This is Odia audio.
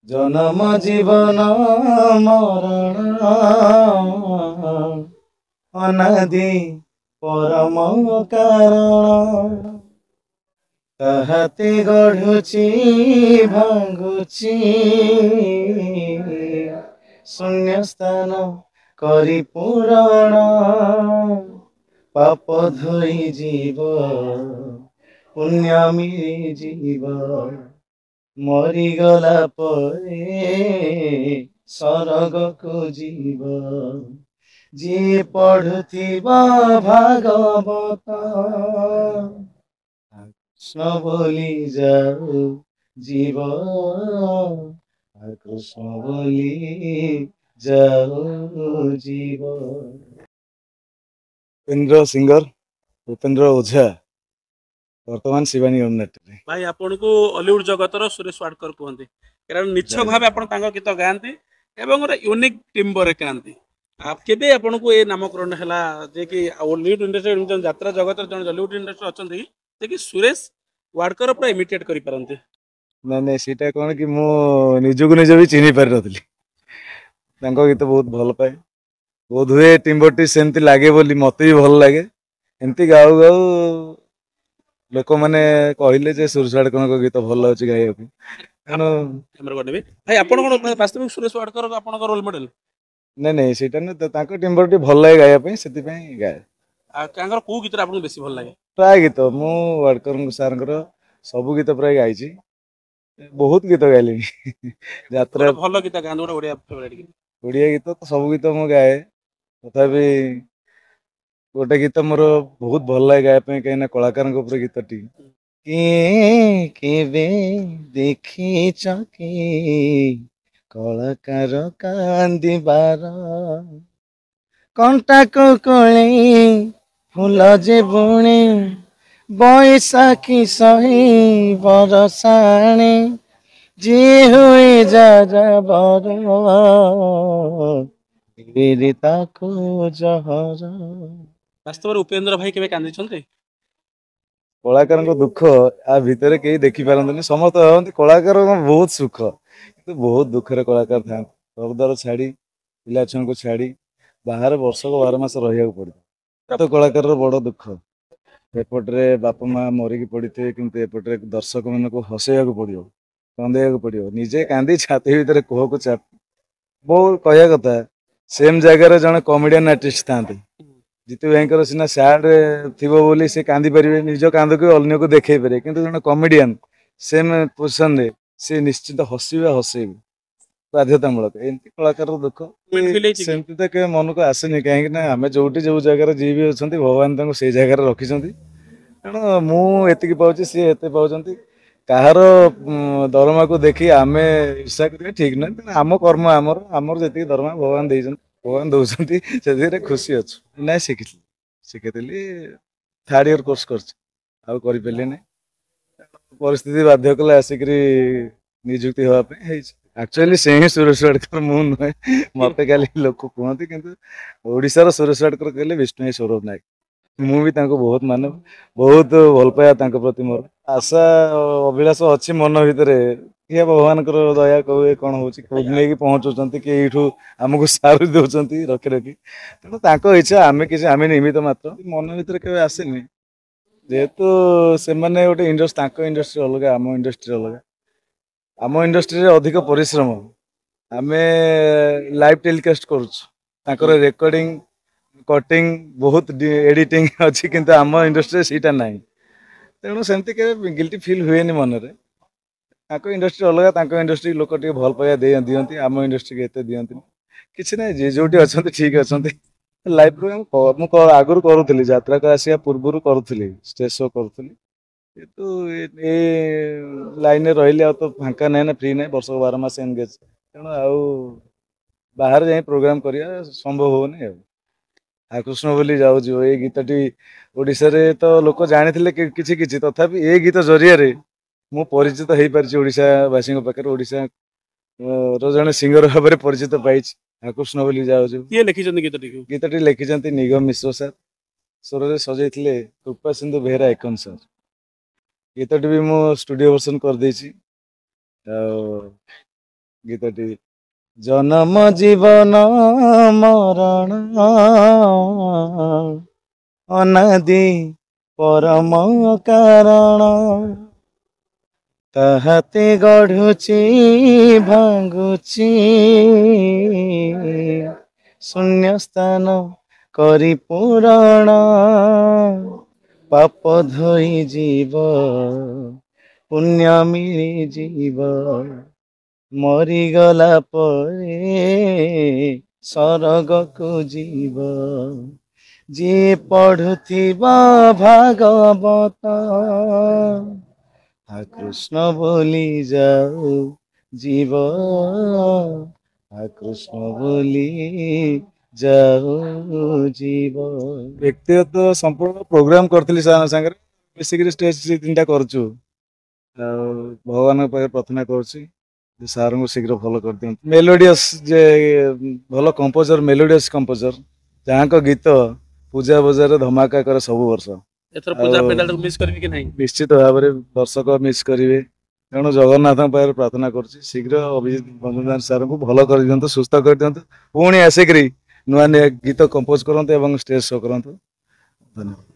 ଜନମ ଜୀବନ ମରଣ ଅନାଦି ପରମ କାରଣ ତାହାତେ ଗଢୁଛି ଭାଙ୍ଗୁଛି ଶୂନ୍ୟ ସ୍ଥାନ କରି ପୂରଣ ପାପ ଧୋଇ ଯିବ ପୁଣ୍ୟ ମିଳିଯିବ ମରିଗଲା ପରେ ସରଗକୁ ଯିବ ଯିଏ ପଢୁଥିବ ଭାଗବତ କୃଷ୍ଣ ବୋଲି ଯାଉ ଯିବ କୃଷ୍ଣ ବୋଲି ଯାଉ ଯିବ। ଉପେନ୍ଦ୍ର ସିଙ୍ଗର ଉପେନ୍ଦ୍ର ଓଝା ବର୍ତ୍ତମାନ ଶିବାନୀ ୟୁନିଟରେ। ଭାଇ ଆପଣଙ୍କୁ ଅଲିଉଡ ଜଗତର ସୁରେଶ ୱାଡକର କୁହନ୍ତି କାରଣ ନିଛକ ଭାବେ ଆପଣ ତାଙ୍କ ଗୀତ ଗାଆନ୍ତି ଏବଂ ଗୋଟେ ୟୁନିକ୍ ଟିମ୍ବରେ ଗାଆନ୍ତି। କେବେ ଆପଣଙ୍କୁ ଏ ନାମକରଣ ହେଲା ଯେ କି ଅଲିଉଡ ଇଣ୍ଡଷ୍ଟ୍ରି ଯାତ୍ରା ଜଗତର ଜଣେ ଅଲିଉଡ ଇଣ୍ଡଷ୍ଟ୍ରି ଅଛନ୍ତି ଯେ କି ସୁରେଶ ୱାଡକର ପୁରା ଇମିଟେଟ୍ କରିପାରନ୍ତି? ନାଇଁ ନାଇଁ ସେଇଟା କଣ କି ମୁଁ ନିଜକୁ ନିଜ ବି ଚିହ୍ନି ପାରିନଥିଲି। ତାଙ୍କ ଗୀତ ବହୁତ ଭଲ ପାଏ। ବୋଧ ହୁଏ ଟିମ୍ବରଟି ସେମିତି ଲାଗେ ବୋଲି ମତେ ବି ଭଲ ଲାଗେ। ଏମିତି ଗାଉ ଗାଉ ଲୋକମାନେ କହିଲେ ଯେ ସୁରେଶ ୱାଡକରଙ୍କ ଗୀତ ଭଲ ଅଛି ଗାଇବାକୁ। ଭାଇ ଆପଣ କଣ ବାସ୍ତବିକ ସୁରେଶ ୱାଡକର ଆପଣଙ୍କ ରୋଲ ମଡେଲ? ନାଇଁ ନାଇଁ ସେଇଟା ନା ତାଙ୍କ ଟିମ୍ବରଟି ଭଲ ଲାଗେ ଗାଇବା ପାଇଁ ସେଥିପାଇଁ ଗାଏ। ଆଉ ତାଙ୍କର କୋଉ ଗୀତଟା ଆପଣଙ୍କୁ ବେଶୀ ଭଲ ଲାଗେ? ପ୍ରାୟ ଗୀତ ମୁଁ ୱାଡକର ସାରଙ୍କର ସବୁ ଗୀତ ପ୍ରାୟ ଗାଇଛି। ବହୁତ ଗୀତ ଗାଇଲିଣି। ଯାତ୍ରା ଗୋଟେ ଭଲ ଗୀତ ଗାଆନ୍ତୁ, ଗୋଟେ ଓଡ଼ିଆ ଫେଭରାଇଟ ଗୀତ। ଓଡ଼ିଆ ଗୀତ ତ ସବୁ ଗୀତ ମୁଁ ଗାଏ। ତଥାପି ଗୋଟେ ଗୀତ ମୋର ବହୁତ ଭଲ ଲାଗେ ଗାଇବା ପାଇଁ କାହିଁକିନା କଳାକାରଙ୍କ ଉପରେ ଗୀତଟି। କିଏ କେବେ ଦେଖିଛ କି କଳାକାର କାନ୍ଦିବାର କଣ୍ଟାକୁ କୋଳି ଫୁଲ ଯେ ବୁଣେ ବୈଶାଖୀ ସହି ବରଷାଣେ ଯିଏ ହୁଏ ଯାଯାବର ବିରି ତାକୁ ଜହର। ବାସ୍ତବରେ ଉପେନ୍ଦ୍ର ଭାଇ କେବେ କାନ୍ଦିଛନ୍ତି? କଳାକାରଙ୍କ ଦୁଃଖ ଆ ଭିତରେ କେହି ଦେଖିପାରନ୍ତିନି। ସମସ୍ତେ ଭାବନ୍ତି କଳାକାରଙ୍କ ବହୁତ ସୁଖ, କିନ୍ତୁ ବହୁତ ଦୁଃଖରେ କଳାକାର ଥାନ୍ତି। ଘରଦ୍ୱାର ଛାଡି ପିଲା ଛୁଆଙ୍କୁ ଛାଡି ବାହାରେ ବର୍ଷକ 12 ମାସ ରହିବାକୁ ପଡିବ। ତ କଳାକାରର ବଡ ଦୁଃଖ। ଏପଟରେ ବାପା ମା ମରିକି ପଡିଥିବେ କିନ୍ତୁ ଏପଟରେ ଦର୍ଶକ ମାନଙ୍କୁ ହସେଇବାକୁ ପଡିବ, କନ୍ଦେଇବାକୁ ପଡିବ, ନିଜେ କାନ୍ଦି ଛାତି ଭିତରେ କୋହକୁ ଚାପି। ବହୁତ କହିବା କଥା ସେମ୍ ଜାଗାରେ ଜଣେ କମେଡିଆନ ଆର୍ଟିଷ୍ଟ ଥାନ୍ତି। ଜିତୁ ଭାଇଙ୍କର ସିନା ସ୍ୟାଡ ଥିବ ବୋଲି ସେ କାନ୍ଦି ପାରିବେ, ନିଜ କାନ୍ଦକୁ ଅନ୍ୟକୁ ଦେଖେଇ ପାରିବେ, କିନ୍ତୁ ଜଣେ କମେଡିଆନ ସେମ୍ ପୋଜିସନରେ ସେ ନିଶ୍ଚିତ ହସିବେ ହସେଇବେ ବାଧ୍ୟତାମୂଳକ। ଏମିତି କଳାକାରର ଦୁଃଖ। ଫିଲ୍ ହେଇଛି କି? ସେମିତି ତ କେବେ ମନକୁ ଆସେନି, କାହିଁକି ନା ଆମେ ଯୋଉଠି ଯୋଉ ଜାଗାରେ ଯିଏ ବି ଅଛନ୍ତି ଭଗବାନ ତାଙ୍କୁ ସେଇ ଜାଗାରେ ରଖିଛନ୍ତି। ତେଣୁ ମୁଁ ଏତିକି ପାଉଛି ସିଏ ଏତେ ପାଉଛନ୍ତି। କାହାର ଦରମାକୁ ଦେଖି ଆମେ ଇର୍ଷା କରିବା ଠିକ ନୁହେଁ। ତେଣୁ ଆମ କର୍ମ ଆମର ଆମର ଯେତିକି ଦରମା ଭଗବାନ ଦେଇଛନ୍ତି, ଭଗବାନ ଦଉଛନ୍ତି, ସେଥିରେ ଖୁସି ଅଛୁ। ନାଇଁ ଶିଖିଥିଲି 3rd ଇୟର କୋର୍ସ କରିଛି, ଆଉ କରିପାରିଲିନି। ପରିସ୍ଥିତି ବାଧ୍ୟ କଲେ ଆସିକିରି ନିଯୁକ୍ତି ହେବା ପାଇଁ ହେଇଛି। ଆକ୍ଚୁଆଲି ସେ ହିଁ ସୁରେଶ ୱାଡକର, ମୁଁ ନୁହେଁ। ମତେ ଖାଲି ଲୋକ କୁହନ୍ତି, କିନ୍ତୁ ଓଡିଶାର ସୁରେଶ ୱାଡକର କହିଲେ ବିଷ୍ଣୁ ଭାଇ ସୌରଭ ନାୟକ। ମୁଁ ବି ତାଙ୍କୁ ବହୁତ ମାନେ, ବହୁତ ଭଲ ପାଇବା ତାଙ୍କ ପ୍ରତି ମୋର। ଆଶା ଅଭିଳାଷ ଅଛି ମନ ଭିତରେ, କିଏ ଭଗବାନଙ୍କର ଦୟା କହୁଏ କଣ ହଉଛି, କୋଉଠି ନେଇକି ପହଞ୍ଚଉଛନ୍ତି କି ଏଇଠୁ ଆମକୁ ସାରି ଦଉଛନ୍ତି ରଖି ରଖି। ତେଣୁ ତାଙ୍କ ଇଚ୍ଛା, ଆମେ ନିମିତ ମାତ୍ର। ମନ ଭିତରେ କେବେ ଆସିନି, ଯେହେତୁ ସେମାନେ ଗୋଟେ ଇଣ୍ଡଷ୍ଟ୍ରି, ତାଙ୍କ ଇଣ୍ଡଷ୍ଟ୍ରି ଅଲଗା, ଆମ ଇଣ୍ଡଷ୍ଟ୍ରି ଅଲଗା। ଆମ ଇଣ୍ଡଷ୍ଟ୍ରିରେ ଅଧିକ ପରିଶ୍ରମ। ଆମେ ଲାଇଭ ଟେଲିକାଷ୍ଟ କରୁଛୁ, ତାଙ୍କର ରେକର୍ଡିଂ କଟିଂ ବହୁତ ଏଡିଟିଂ ଅଛି, କିନ୍ତୁ ଆମ ଇଣ୍ଡଷ୍ଟ୍ରିରେ ସେଇଟା ନାହିଁ। ତେଣୁ ସେମିତି କେବେ ଗିଲ୍ଟି ଫିଲ୍ ହୁଏନି ମନରେ। ତାଙ୍କ ଇଣ୍ଡଷ୍ଟ୍ରି ଅଲଗା, ତାଙ୍କ ଇଣ୍ଡଷ୍ଟ୍ରି ଲୋକ ଟିକେ ଭଲ ପାଇବା ଦିଅନ୍ତି, ଆମ ଇଣ୍ଡଷ୍ଟ୍ରିକି ଏତେ ଦିଅନ୍ତିନି। କିଛି ନାହିଁ, ଯିଏ ଯୋଉଠି ଅଛନ୍ତି ଠିକ ଅଛନ୍ତି। ଲାଇଭ ମୁଁ ଆଗରୁ କରୁଥିଲି, ଯାତ୍ରାକୁ ଆସିବା ପୂର୍ବରୁ କରୁଥିଲି, ଷ୍ଟେଜ ଶୋ କରୁଥିଲି। କିନ୍ତୁ ଏ ଲାଇନରେ ରହିଲି, ଆଉ ତ ଫାଙ୍କା ନାହିଁ ନା, ଫ୍ରି ନାହିଁ, ବର୍ଷକ 12 ମାସ ଏନଗେଜ। ତେଣୁ ଆଉ ବାହାରେ ଯାଇ ପ୍ରୋଗ୍ରାମ କରିବା ସମ୍ଭବ ହଉନି। ଆଉ କୃଷ୍ଣ ବୋଲି ଯାଉଛି ଏଇ ଗୀତଟି ଓଡିଶାରେ ତ ଲୋକ ଜାଣିଥିଲେ କିଛି କିଛି, ତଥାପି ଏଇ ଗୀତ ଜରିଆରେ ମୁଁ ପରିଚିତ ହେଇପାରିଛି ଓଡିଶା ବାସୀଙ୍କ ପାଖରେ। ଓଡିଶା ର ଜଣେ ସିଙ୍ଗର ଭାବରେ ପରିଚିତ ପାଇଛି। କୃଷ୍ଣ ବୋଲି ଯାଉଛୁ କିଏ ଲେଖିଛନ୍ତି ଗୀତଟିକୁ? ଗୀତଟି ଲେଖିଛନ୍ତି ନିଗମ ମିଶ୍ର ସାର୍, ସ୍ୱରରେ ସଜେଇଥିଲେ କୃପା ସିନ୍ଧୁ ବେହେରା ଏକନ ସାର୍। ଗୀତଟି ବି ମୁଁ ଷ୍ଟୁଡିଓ ଭର୍ସନ କରିଦେଇଛି। ଆଉ ଗୀତଟି ଜନମ ଜୀବନ ମରଣ ଅନାଦି ପରମ କାରଣ ତାହାତେ ଗଢୁଛି ଭାଙ୍ଗୁଛି ଶୂନ୍ୟ ସ୍ଥାନ କରି ପୂରଣ ପାପ ଧୋଇ ଯିବ ପୁଣ୍ୟ ମିଳିଯିବ ମରିଗଲା ପରେ ସରଗକୁ ଯିବ ଯିଏ ପଢୁଥିବ ଭାଗବତ କୃଷ୍ଣ ବୋଲି ଯାଉ ଯିବ କୃଷ୍ଣ ବୋଲି ଯାଉ ଯିବ ବ୍ୟକ୍ତିଗତ ସମ୍ପୂର୍ଣ୍ଣ ପ୍ରୋଗ୍ରାମ କରିଥିଲି ସାଙ୍ଗରେ ମିଶିକିରି ଷ୍ଟେଜ 3ଟା କରୁଛୁ ଆଉ ଭଗବାନଙ୍କ ପାଖରେ ପ୍ରାର୍ଥନା କରୁଛି ଯେ ସାରଙ୍କୁ ଶୀଘ୍ର ଭଲ କରିଦିଅନ୍ତୁ ମେଲୋଡିୟସ୍ ଯେ ଭଲ କମ୍ପୋଜର ମେଲୋଡିୟସ୍ କମ୍ପୋଜର ଯାହାଙ୍କ ଗୀତ ପୂଜା ବଜାରରେ ଧମାକା କରେ ସବୁ ବର୍ଷ ଏଥର ପୂଜା ପେଣ୍ଡାଲକୁ ମିସ୍ କରିବି କି ନାହିଁ? ନିଶ୍ଚିତ ଭାବରେ ଦର୍ଶକ ମିସ୍ କରିବେ ତେଣୁ ଜଗନ୍ନାଥଙ୍କ ପାଖରେ ପ୍ରାର୍ଥନା କରୁଛି ଶୀଘ୍ର ଅଭିଜିତ ବନ୍ଦନା ସାରଙ୍କୁ ଭଲ କରିଦିଅନ୍ତୁ ସୁସ୍ଥ କରିଦିଅନ୍ତୁ ପୁଣି ଆସିକିରି ନୂଆ ନୂଆ ଗୀତ କମ୍ପୋଜ କରନ୍ତୁ ଏବଂ ଷ୍ଟେଜ ଶୋ କରନ୍ତୁ ଧନ୍ୟବାଦ।